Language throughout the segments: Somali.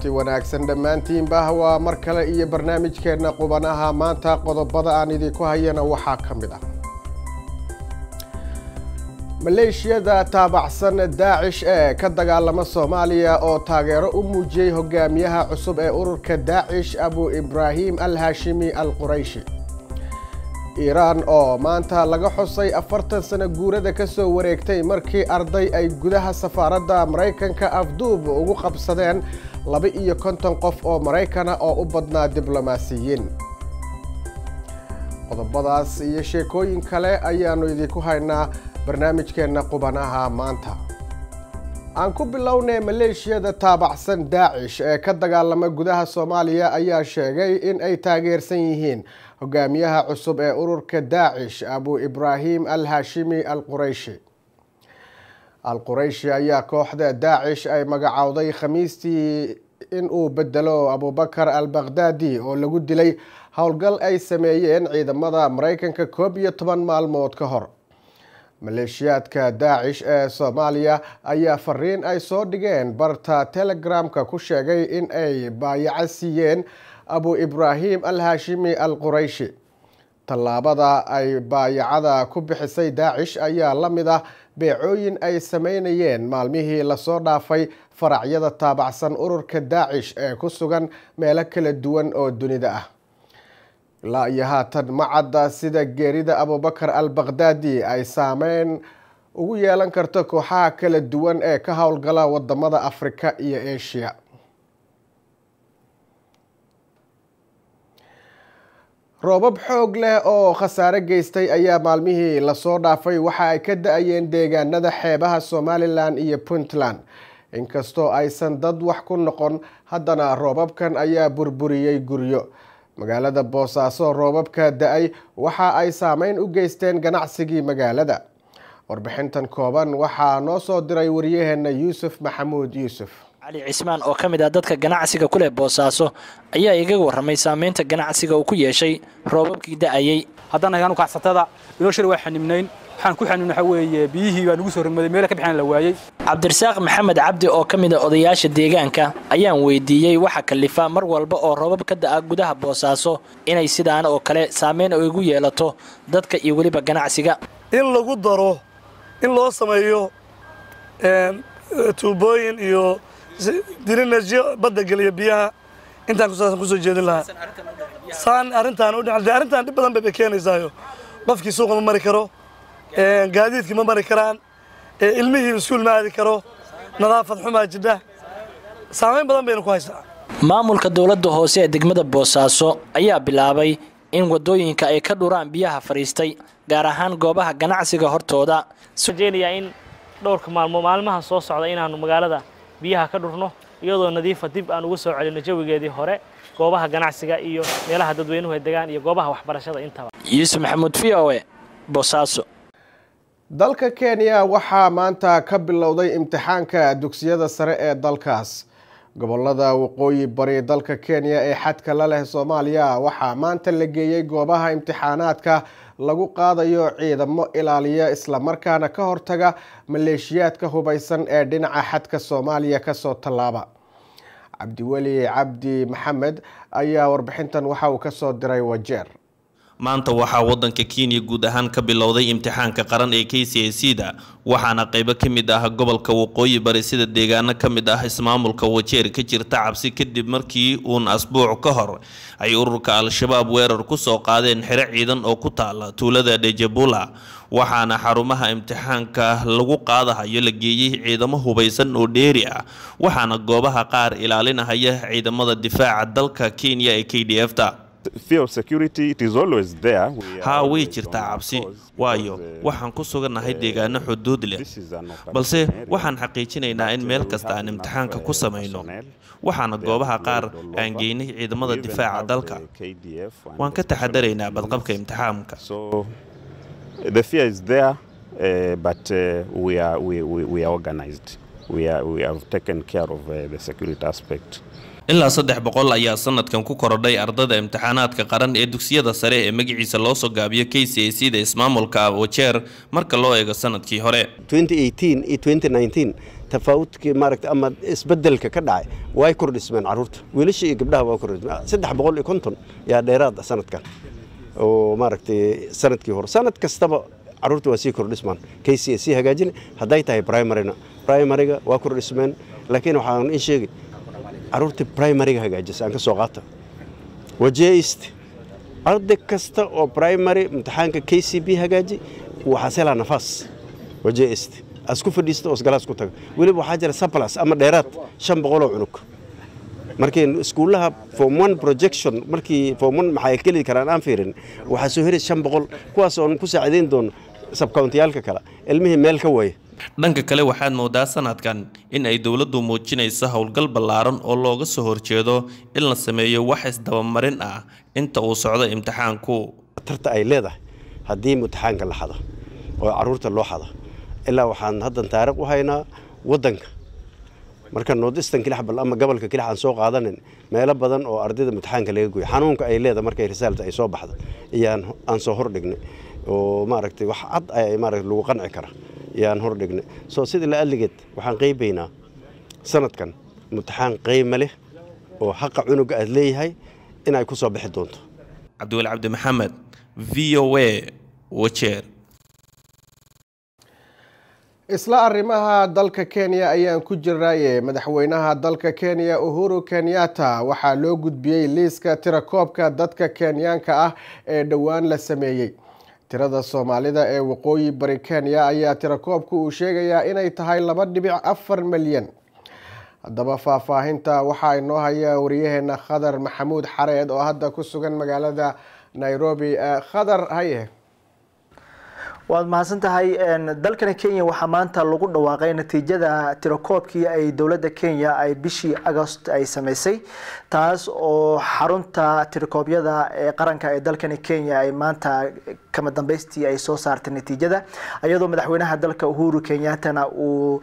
kulanti wanaagsan dhammaantiinba waa mar kale iyo barnaamijkeena qubanaha maanta qodobada aan idinku hayana waxaa kamid ah maleeshiyada taabacsan Daacish ee ka dagaalama Soomaaliya oo taageero u muujiyay hogaamiyaha cusub ee ururka Daacish Abu Ibrahim al-Hashimi al-Qurayshi Iran oo maanta laga xusay 40 sano guurada ka soo wareegtay markii arday ay gudaha safaaradda Mareykanka afduub ugu qabsadeen 52 qof oo Mareykana oo u badnaa diblomaasiyiin qodobadaas iyo sheekooyin kale ayaanu idinku haynaa barnaamijkeena qubanaha maanta aan ku bilownay maleeshiyada taabacsan Daacish ee ka dagaalama gudaha Soomaaliya ayaa sheegay in ay taageersan yihiin hogaamiyaha cusub ee ururka Daacish Abu Ibrahim al-Hashimi al-Qurayshi ayaa kooxda Daacish ay magacawday Khamiistii in uu bedelo Abu Bakr al-Baghdadi oo lagu dilay howlgal ay sameeyeen ciidamada Mareykanka 12 maalmood ka hor maleeshiyadka Daacish ee Soomaaliya ayaa fariin ay soo dhigeen barta Telegramka ku sheegay in ay baayacayeen Abu Ibrahim al-Hashimi al-Qurayshi talaabada ay baayacada ku bixisay Daacish ayaa la mid ah beecooyin ay sameynayeen maalmihii la soo dhaafay faracyada taabacsan ururka Daacish ee ku sugan meelo kala duwan oo dunida ah la yahaatan macada sida geerida Abu Bakr al-Baghdadi ay saameyn ugu yeelan karto kooxaha kala duwan ee ka howlgala wadamada Afrika iyo Asia roobab xoog leh oo khasaare geystay ayaa maalmihii la soo dhaafay waxa ay ka da'ayeen deegaanada xeebaha Somaliland iyo Puntland inkastoo aysan dad wax ku noqon haddana roobabkan ayaa burburiyay guryo magaalada Boosaaso roobabka da'ay waxa ay saameyn u geysteen ganacsigii magaalada warbixintan kooban waxaa noo soo diray wariyaheena Yuusuf Maxamuud Yuusuf Ali Cismaan oo kamid ah dadka ganacsiga ku leh Boosaaso ayaa iga warramay saameynta ganacsiga uu ku yeeshay roobabkii da'ayay haddana ayaan kacsatada iyo shir wax xanimnayn waxaan ku xanimnaa waxa weeye biyihii baan ugu soo rimaday meel ka bixin la waayay Cabdirasaaq Maxamed Cabdi oo kamid ah odayaasha deegaanka ayaan weydiiyay waxa kalifa mar walba oo roobab ka da'a gudaha Boosaaso inay sidaan oo kale saameyn ugu yeelato dadka iyo waliba ganacsiga in lagu daro in loo sameeyo tuubooyin iyo dirinajiyo badda galiya biyaha intaan ku soo jeedin lahaa saan arintan u dhacday arintan dib badan bay keenaysaa qofkii suuqa ma mari karo gaadiidkii ma mari karaan ilmihii iskuul ma aadi karo nadaafad xumaa jidha saameyn badan bayna ku haysaa maamulka dawladda hoose ee degmada Boosaaso ayaa bilaabay in wadooyinka ay ka dhuraan biyaha fariistay gaar ahaan goobaha ganacsiga hortooda sujeeniya in dhowrka maalmaha soo socda inaanu magaalada biyaha ka dhurno iyadoo nadiif dib aan ugu soo celino jawigeedii hore goobaha ganacsiga iyo meelaha dadweynuhu ay degaan iyo goobaha waxbarashada intaba Yuusuf Maxamuud VOA Boosaaso dalka Kenya waxaa maanta ka bilowday imtixaanka dugsiyada sare ee dalkaas gobolada waqooyi bari dalka Kenya ee xadka la leh Soomaaliya waxaa maanta la geeyay goobaha imtixaanaadka lagu qaadayo ciidamo ilaaliya isla markaana ka hortaga maleeshiyadka hubeysan ee dhinaca xadka Soomaaliya ka soo talaaba Cabdiwali Cabdi Maxamed ayaa warbixintan waxa uu ka soo diray Wajeer maanta waxaa wadanka Kenya guud ahaan ka bilowday imtixaanka qaran ee KCSE-da waxaana qaybo kamid ah gobolka waqooyi bari sida deegaano kamid ah ismaamulka Wajeer ka jirta cabsi kadib markii uun asbuuc ka hor ay ururka al-shabaab weerar ku soo qaadeen xiro ciidan oo ku taala tuulada Dejabula waxaana xarumaha imtixaanka lagu qaadayo la geeyay ciidamo hubeysan oo dheeri ah waxaana goobaha qaar ilaalinaya ciidamada difaaca dalka Kenya ee KDF-ta fear of security, it is always there. way jirtaa cabsi waayo waxaan ku suganahay deegaano xuduud leh balse waxaan xaqiijinaynaa in meel kasta aan imtixaanka ku sameeyno waxaana goobaha qaar aan geynay ciidamada difaaca dalka waan ka taxadaraynaa badqabka imtixaanka the fear is there but we are organized we have taken care of the security aspect ilaa 300 ayaa sanadkan ku korodhay ardada imtixaanaadka qaran ee dugsiyada sare ee magaciisa loo soo gaabiyo KCSE-da ismaamulka Wajeer marka loo eego sanadkii hore 2018 iyo 2019 tafaawudkii maaragtay ama isbedelka ka dhacay way kordhismeen caruurta wiilasha iyo gabdhaha waa kordhismeen 350 yaa dheeraad sanadkan oo maaragtay sanadkii hore sanad kastaba caruurta waa sii kordhismaan KCSE hagaajin haday tahay primaryga waa kordhismeen laakiin waxaan in sheegay caruurta primaryga hagaajisay aan ka soo qaata wajeeyst arday kasta oo primary imtixaanka KCB hagaaji waxa sela nafas wajeeyst asku fadhiisto oo galaas ku taga waliba waxa jira surplus ama dheeraad 500 cunug markii iskuulaha form 1 projection markii form 1 maxay keli karaan aan fiirin waxa soo heray 500 kuwaas oo ku saacideyn doon subcountiyalka kale ilmihi meel ka way dhanka kale waxaad moodaa sanadkan in ay dawladdu muujinayso howlgal ballaaran oo looga soo horjeedo in la sameeyo wax isdabamarin ah inta uu socdo imtixaanku tarta ay leedahay haddii imtixaanka la xado oo caruurta loo xado ilaa waxaan haddan taariikh u haynaa wadanka marka noodistan kaliya bal ama gobolka kaliya aan soo qaadanin meelo badan oo ardayda imtixaanka laga gooyo xanuunka ay leedahay markay risaalada ay soo baxdo aan soo hordhignay oo maaragtay wax cad ay maaragtay lagu qanci kara yaan hordhignay soo sidii la aligeed waxaan qaybaynaa sanadkan imtixaan qiimo leh oo xaq cunuga aad leeyahay in ay ku soo bixi doonto Cabdul Abdi Maxamed VOA Wajeer isla arrimaha dalka Kenya ayaan ku jirnay madaxweynaha dalka Kenya Uhuru Kenyatta waxaa loo gudbiyay liiska tirakoobka dadka Kenyaanka ah ee dhawaan la sameeyay tirada Soomaalida ee waqooyi bari Kenya ayaa tirakoobku uu sheegayaa inay tahay 2.4 milyan haddaba faahfaahinta waxaa inoo haya wariyaheena Khadar Maxamuud Xareed oo hadda ku sugan magaalada Nairobi Khadar haye waad mahadsantahay dalkan Kenya waxa maanta lagu dhawaaqay natiijada tirakoobkii ay dawladda Kenya ay bishii August ay sameysay taas oo xarunta tirakoobyada ee qaranka ee dalkan Kenya ay maanta kama dambeystii ay soo saartay natiijada iyadoo madaxweynaha dalka Uhuru Kenyatta uu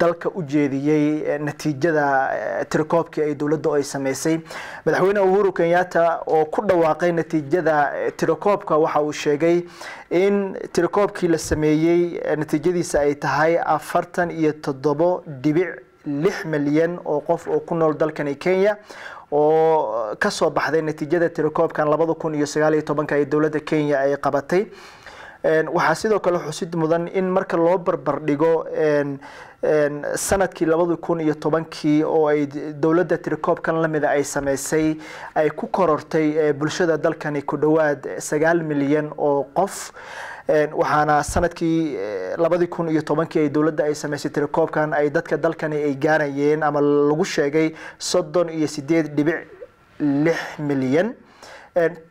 dalka u jeediyay natiijada tirakoobkii ay dawladdu ay sameysay madaxweynaha Uhuru Kenyatta oo ku dhawaaqay natiijada tirakoobka waxa uu sheegay in tirakoobkii la sameeyay natiijadiisa ay tahay 47.6 milyan oo qof oo ku nool dalkan Kenya oo ka soo baxday natiijada tirakoobkan 2019 ee dawladda Kenya ay qabatay waxa sidoo kale xusid mudan in marka loo barbar dhigo sanadkii 2010 oo ay dawladda tirakoobkan lamida ay sameysay ay ku korortay bulshada dalkan ku dhawaad 9 milyan oo qof waxaana sanadkii 2010 ay dawladda ay sameysay tirakoobkan ay dadka dalkan ay gaarayeen ama lagu sheegay 38.6 milyan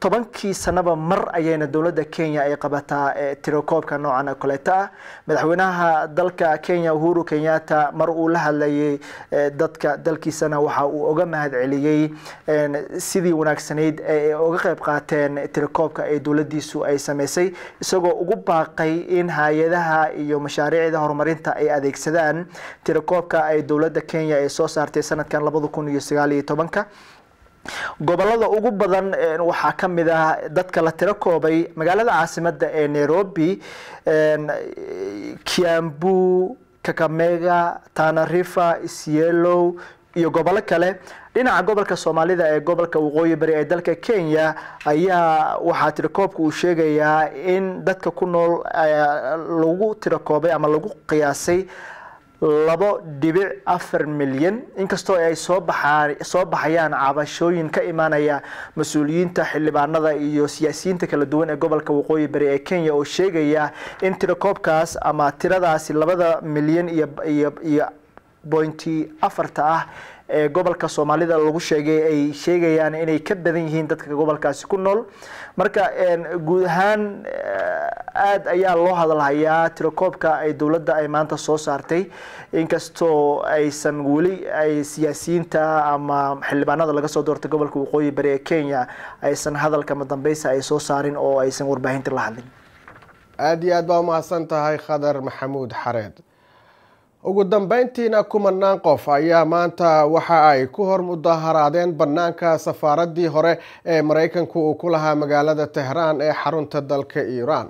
tobankii sanaba mar ayayna dawladda Kenya ay qabataa tirakoobka noocan oo kale ah madaxweynaha dalka Kenya Uhuru Kenyatta mar uu la hadlayay dadka dalkiisana waxa uu uga mahad celiyay sidii wanaagsaneyd ee uga qayb qaateen tirakoobka ay dawladdiisu ay sameysay isagoo ugu baaqay in hay'adaha iyo mashaariicda horumarinta ay adeegsadaan tirakoobka ay dawladda Kenya ay soo saartay sanadkan 2019 gobolada ugu badan waxaa ka mid ah dadka la tirakoobay magaalada caasimadda ee Nairobi Kiambu Kakamega Tana River Isiolo iyo gobolo kale dhinaca gobolka Soomaalida ee gobolka waqooyi bari ee dalka Kenya ayaa waxa tirakoobku uu sheegayaa in dadka ku nool lagu tirakoobay ama lagu qiyaasay 2.4 milyan inkastoo ay soo baxayaan cabashooyin ka imaanaya mas'uuliyiinta xildhibaanada iyo siyaasiyiinta kala duwan ee gobolka waqooyi bari ee Kenya oo sheegaya in tirakoobkaas ama tiradaasi 2 milyan iyo 0.4 ah ee gobolka Soomaalida lagu sheegay ay sheegayaan inay ka badan yihiin dadka gobolkaasi ku nool marka guud ahaan aad ayaa loo hadalhayaa tirakoobka ay dawladda ay maanta soo saartay inkastoo aysan wali ay siyaasiyiinta ama xildhibaanada laga soo doortay gobolka waqooyi bari ee Kenya aysan hadalka madambeysa ay soo saarin oo aysan warbaahinta la hadlin aad iyo aad baa mahadsan tahay Khadar Maxamuud Xareed ugu dambeyntiina kumanaan qof ayaa maanta waxa ay ku hor mudaharaadeen banaanka safaaradii hore ee Mareykanku uu ku lahaa magaalada Tehran ee xarunta dalka Iran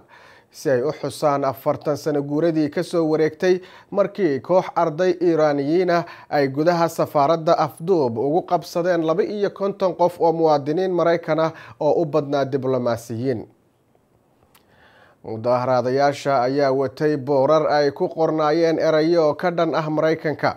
si ay u xusaan 40 sano guuradii kasoo wareegtay markii koox arday Iiraaniyiin ah ay gudaha safaaradda afduub ugu qabsadeen 52 qof oo muwaadiniin Mareykan ah oo u badnaa diblomaasiyiin. Mudaharaadayaasha ayaa watay boorar ay ku qornaayeen erayo ka dhan ah Mareykanka.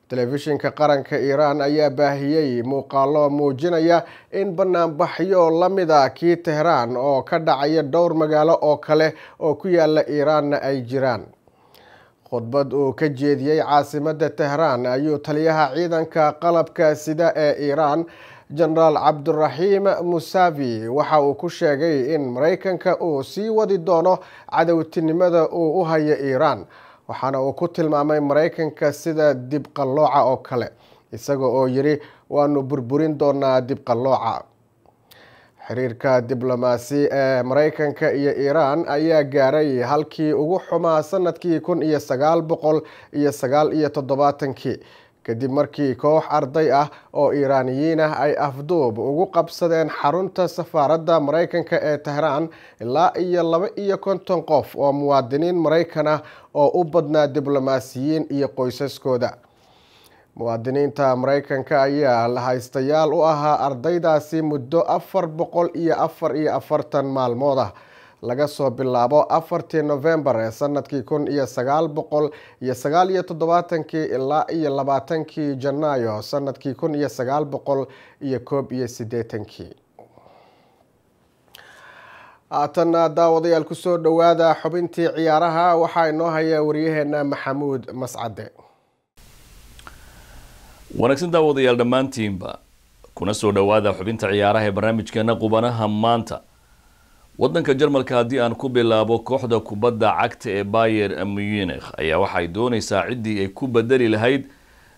Telefishinka qaranka Iiraan ayaa baahiyay muuqaallo muujinaya in banaanbaxyo la mid ah kii Tehraan oo ka dhacaya dhowr magaalo oo kale oo ku yaala Iiraanna ay jiraan. Khudbad uu ka jeediyay caasimadda Tehraan ayuu taliyaha ciidanka qalabka sida ee Iiraan Generaal Cabduraxiim Musavi waxa uu ku sheegay in Mareykanka uu sii wadi doono cadowtinimada uu u hayo Iiraan, waxaana uu ku tilmaamay Mareykanka sida dib qallooca oo kale, isaga oo yiri waanu burburin doonaa dib qallooca. Xiriirka diblomaasi ee Mareykanka iyo Iiraan ayaa gaaray halkii ugu xumaa sanadkii 1979 kadib markii koox arday ah oo Iiraaniyiin ah ay afduub ugu qabsadeen xarunta safaaradda Mareykanka ee Tehraan ilaa iyo 52 qof oo muwaadiniin Mareykan ah oo u badnaa diblomaasiyiin iyo qoysaskooda. Muwaadiniinta Mareykanka ayaa la haystayaal u ahaa ardaydaasi muddo 444 maalmood ah laga soo bilaabo 4 November ee sanadkii 1979 ilaa iyo 20 Janaayo sanadkii 1981. Haatana daawadayaal ku soo dhawaada xubintii ciyaaraha waxaa inoo haya wariyaheena Maxamuud Mascade. wanaagsan daawadayaal dhammaantiinba kuna soo dhawaada xubinta ciyaaraha ee barnaamijkeena qubanaha maanta. waddanka Jarmalka haddii aan ku bilaabo kooxda kubadda cagta ee Bayern Munich ayaa waxay doonaysaa ciddii ay ku bedeli lahayd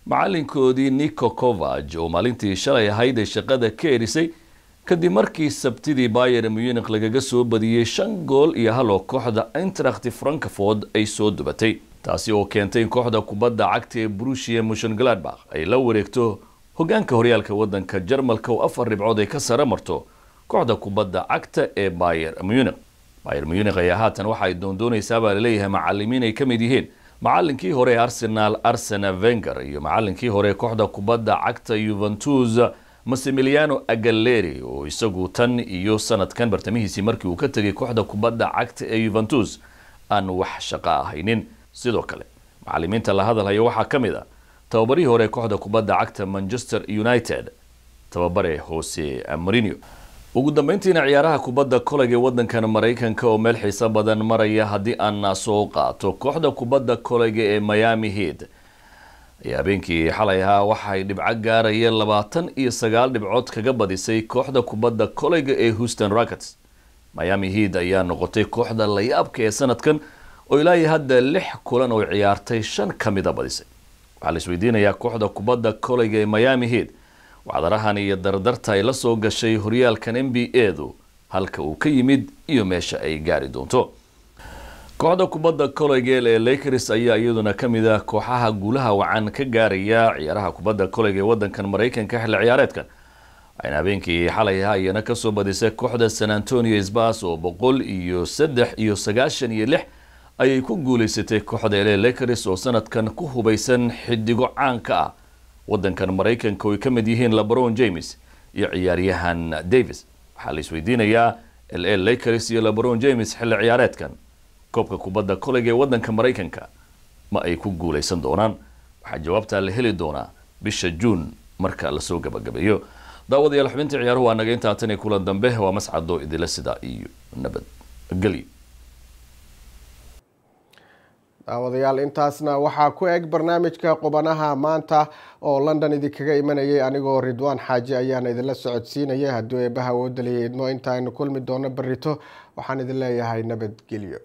macalinkoodii Niko Kovac oo maalintii shalay ahayd ay shaqada ka erisay kadib markii sabtidii Bayern Munich lagaga soo badiyay 5 gool iyo 1 oo kooxda Eintracht Frankfurt ay soo dubatay, taasi oo keentay in kooxda kubadda cagta ee Borussia Mönchengladbach ay la wareegto hogaanka horyaalka waddanka Jarmalka oo 4 dhibcood ay ka sare marto kooxda kubadda cagta ee Bayern Munich. Bayern Munich ayaa haatan waxay doonaysaa baa leeyahay macallimiin ay kamid yihiin macallinkii hore ee Arsenal Arsene Wenger iyo macallinkii hore ee kooxda kubadda cagta Juventus Massimiliano Allegri oo isagu tan iyo sanadkan bartamihiisii markii uu ka tagay kooxda kubadda cagta ee Juventus aan wax shaqo ahaynin. sidoo kale macallimiinta la hadalhayo waxaa kamid ah tababarihii hore ee kooxda kubadda cagta Manchester United tababare Jose Mourinho. ugu dambeyntiina ciyaaraha kubadda kolayga ee waddankan Mareykanka oo meel xiiso badan maraya haddii aan soo qaato kooxda kubadda kolayga ee Miami Heat ayaa habeenkii xalay ahaa waxay dhibco gaarayeen 29 dhibcood kaga badisay kooxda kubadda kolayga ee Houston Rockets. Miami Heat ayaa noqotay kooxda la yaabka ee sanadkan oo ilaa hadda 6 kulan oo ciyaartay 5 kamid ah badisay. waxaa la isweydiinayaa kooxda kubadda kolayga ee Miami Heat wacdarahan iyo dardarta ay la soo gashay horyaalkan NBA-du halka uu ka yimid iyo meesha ay gaari doonto. kooxda kubadda kolayga ee Lakers ayaa iyaduna kamid ah kooxaha guulaha wacan ka gaaraya ciyaaraha kubadda kolayga ee waddankan Mareykanka xilli ciyaareedkan. ayna habeenkii xalay ayana ka soo badisay kooxda San Antonio Spurs oo 196 ayay ku guuleysatay kooxda Lakers oo sanadkan ku hubaysan xidigo caan ka ah waddankan Mareykanka oo ay kamid yihiin LeBron James iyo ciyaaryahan Davis. waxaa la isweydiinayaa Lakers iyo LeBron James xilli ciyaareedkan koobka kubadda kolayga ee waddanka Mareykanka ma ay ku guuleysan doonaan. waxaa jawaabta la heli doonaa bisha June marka la soo gabagabeeyo. daawadayaal xubinta ciyaaruhu waa naga intaa tan kulan dambe waa Mascado idila sida iyo nabad gali. daawadayaal intaasna waxaa ku eg barnaamijka qubanaha maanta oo London idinkaga imanayay anigoo Ridwaan Xaaji ayaan idinla socodsiinayay. haddii eebaha uu daliyay idmo intaaynu kulmi doono barito waxaan idin leeyahay nabad gelyo.